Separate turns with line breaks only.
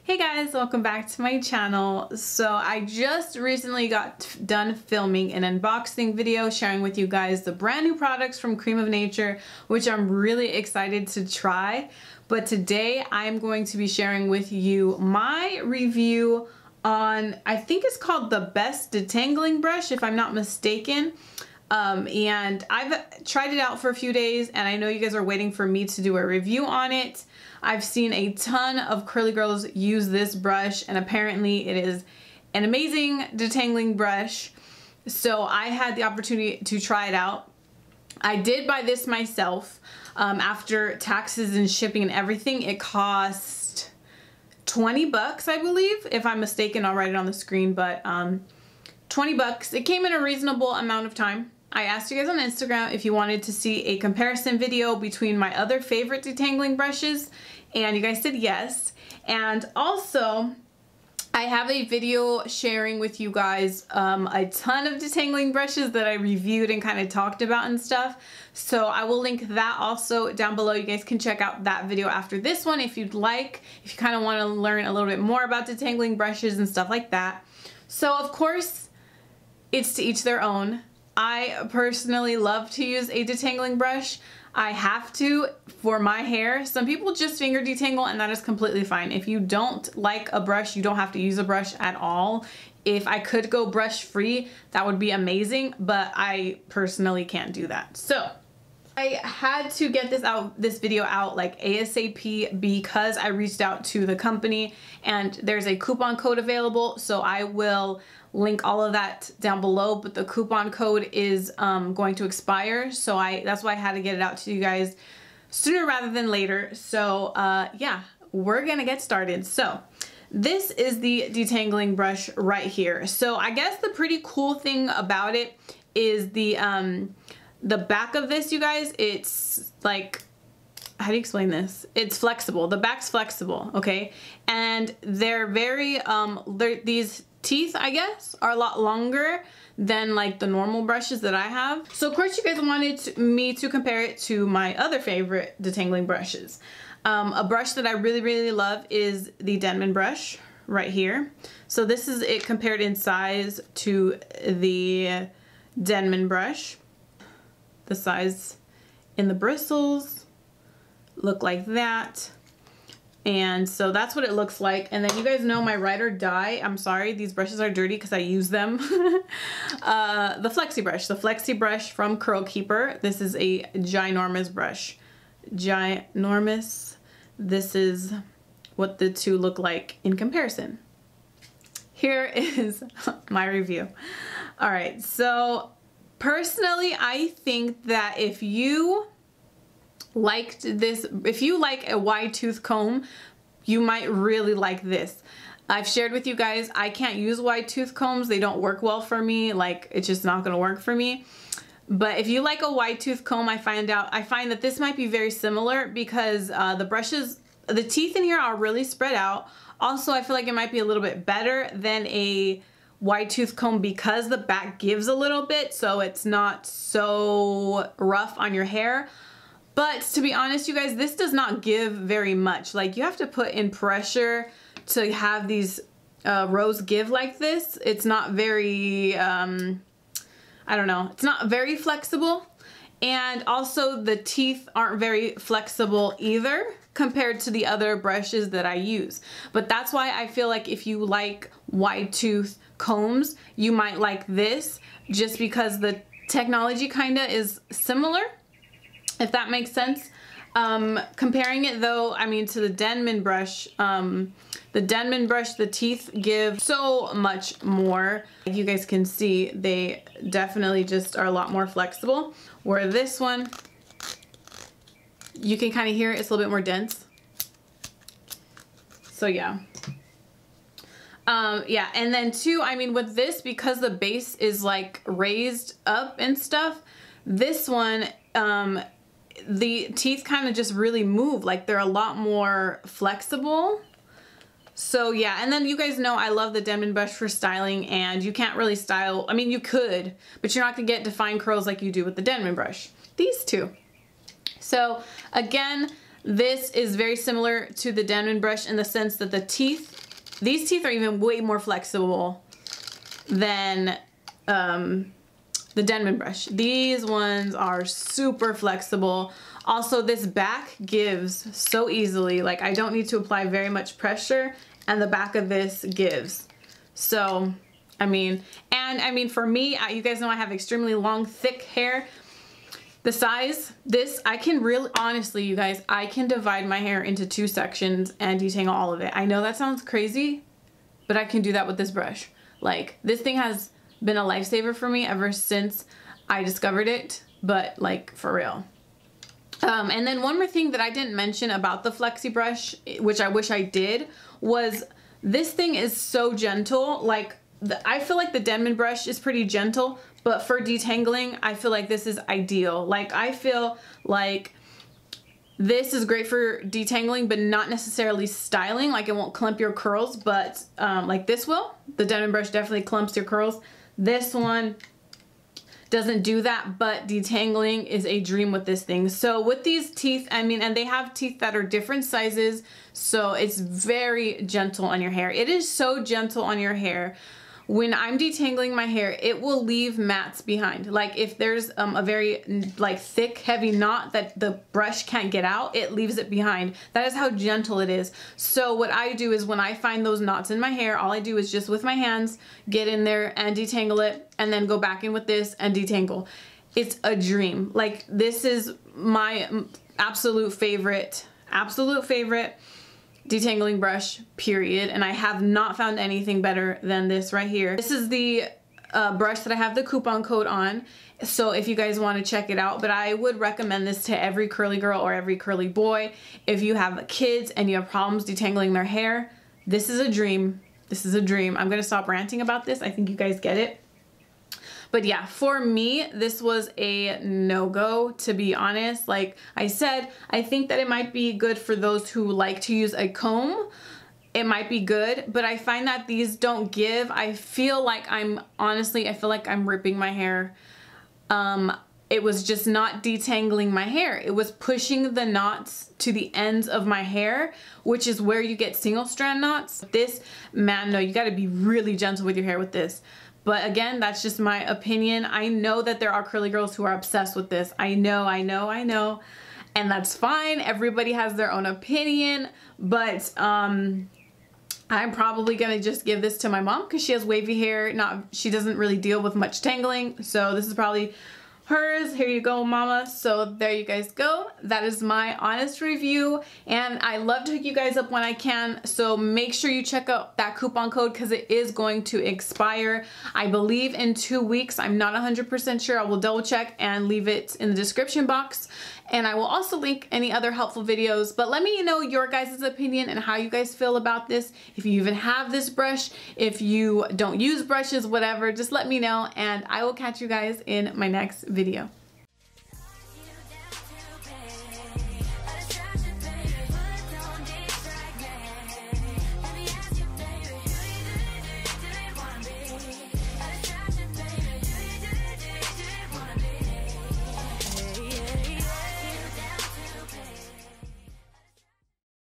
Hey guys, welcome back to my channel. So I just recently got done filming an unboxing video sharing with you guys the brand new products from Cream of Nature, which I'm really excited to try. But today I'm going to be sharing with you my review on, I think it's called the Best Detangling Brush, if I'm not mistaken. And I've tried it out for a few days and I know you guys are waiting for me to do a review on it. I've seen a ton of curly girls use this brush and apparently it is an amazing detangling brush. So I had the opportunity to try it out. I did buy this myself. After taxes and shipping and everything, it cost 20 bucks, I believe. If I'm mistaken, I'll write it on the screen, but 20 bucks. It came in a reasonable amount of time. I asked you guys on Instagram if you wanted to see a comparison video between my other favorite detangling brushes, and you guys said yes. And also, I have a video sharing with you guys a ton of detangling brushes that I reviewed and kind of talked about and stuff. So I will link that also down below. You guys can check out that video after this one if you'd like, if you kind of want to learn a little bit more about detangling brushes and stuff like that. So of course, it's to each their own. I personally love to use a detangling brush. I have to for my hair. Some people just finger detangle and that is completely fine. If you don't like a brush, you don't have to use a brush at all. If I could go brush free, that would be amazing, but I personally can't do that. So I had to get this video out like ASAP because I reached out to the company and there's a coupon code available. So I will link all of that down below, but the coupon code is going to expire. So that's why I had to get it out to you guys sooner rather than later. So yeah, we're gonna get started. So this is the detangling brush right here. So I guess the pretty cool thing about it is the back of this, you guys. It's like, how do you explain this? It's flexible. The back's flexible, okay? And they're very, these teeth, I guess, are a lot longer than like the normal brushes that I have. So of course you guys wanted me to compare it to my other favorite detangling brushes. A brush that I really love is the Denman Brush right here. So this is it compared in size to the Denman Brush. The size in the bristles look like that. And so that's what it looks like. And then you guys know my ride or die. I'm sorry, these brushes are dirty because I use them. The Flexy Brush. The Flexy Brush from Curl Keeper. This is a ginormous brush. Ginormous. This is what the two look like in comparison. Here is my review. All right, so personally, I think that if you liked this, if you like a wide tooth comb, you might really like this. I've shared with you guys, I can't use wide tooth combs. They don't work well for me. Like, it's just not gonna work for me. But if you like a wide tooth comb, I find that this might be very similar because the brushes, the teeth in here are really spread out. Also, I feel like it might be a little bit better than a wide tooth comb because the back gives a little bit, so it's not so rough on your hair. But to be honest, you guys, this does not give very much. Like, you have to put in pressure to have these rows give like this. It's not very, I don't know, it's not very flexible. And also the teeth aren't very flexible either compared to the other brushes that I use. But that's why I feel like if you like wide tooth combs, you might like this just because the technology kinda is similar, if that makes sense. Comparing it though, I mean, to the Denman Brush, the teeth give so much more. Like you guys can see, they definitely just are a lot more flexible. Where this one, you can kind of hear it's a little bit more dense. So yeah. Yeah, and then too, I mean, with this, because the base is like raised up and stuff, this one, the teeth kind of just really move, like they're a lot more flexible. So yeah, and then you guys know I love the Denman Brush for styling, and you can't really style, I mean you could, but you're not gonna get defined curls like you do with the Denman Brush. These two. So again, This is very similar to the Denman brush in the sense that the teeth, these teeth are even way more flexible than the Denman brush. These ones are super flexible. Also, this back gives so easily. Like, I don't need to apply very much pressure, and the back of this gives. So, I mean, for me, you guys know I have extremely long, thick hair. The size, this, I can really, honestly, you guys, I can divide my hair into 2 sections and detangle all of it. I know that sounds crazy, but I can do that with this brush. Like, this thing has been a lifesaver for me ever since I discovered it, but like, for real. And then one more thing that I didn't mention about the Flexy Brush, which I wish I did, was this thing is so gentle. Like, I feel like the Denman brush is pretty gentle, but for detangling, I feel like this is ideal. Like, I feel like this is great for detangling, but not necessarily styling. Like, it won't clump your curls, but like this will. The Denman brush definitely clumps your curls. This one doesn't do that, but detangling is a dream with this thing. So with these teeth, I mean, and they have teeth that are different sizes, so it's very gentle on your hair. It is so gentle on your hair. When I'm detangling my hair, it will leave mats behind. Like, if there's a very like thick, heavy knot that the brush can't get out, it leaves it behind. That is how gentle it is. So what I do is when I find those knots in my hair, all I do is just with my hands, get in there and detangle it, and then go back in with this and detangle. It's a dream. Like, this is my absolute favorite detangling brush, period, and I have not found anything better than this right here. This is the brush that I have the coupon code on, so if you guys want to check it out, but I would recommend this to every curly girl or every curly boy. If you have kids and you have problems detangling their hair, this is a dream. This is a dream. I'm gonna stop ranting about this. I think you guys get it. But yeah, for me, this was a no-go, to be honest. Like I said, I think that it might be good for those who like to use a comb. It might be good, but I find that these don't give. I feel like honestly, I feel like I'm ripping my hair. It was just not detangling my hair. It was pushing the knots to the ends of my hair, which is where you get single strand knots. This, man, no, you gotta be really gentle with your hair with this. But again, that's just my opinion. I know that there are curly girls who are obsessed with this. I know. And that's fine. Everybody has their own opinion. But I'm probably gonna just give this to my mom because she has wavy hair. She doesn't really deal with much tangling. So this is probably hers. Here you go, mama. So there you guys go. That is my honest review, and I love to hook you guys up when I can, so make sure you check out that coupon code because it is going to expire, I believe, in 2 weeks. I'm not 100% sure. I will double check and leave it in the description box, and I will also link any other helpful videos. But let me know your guys' opinion and how you guys feel about this. If you even have this brush, if you don't use brushes, whatever, just let me know, and I will catch you guys in my next video.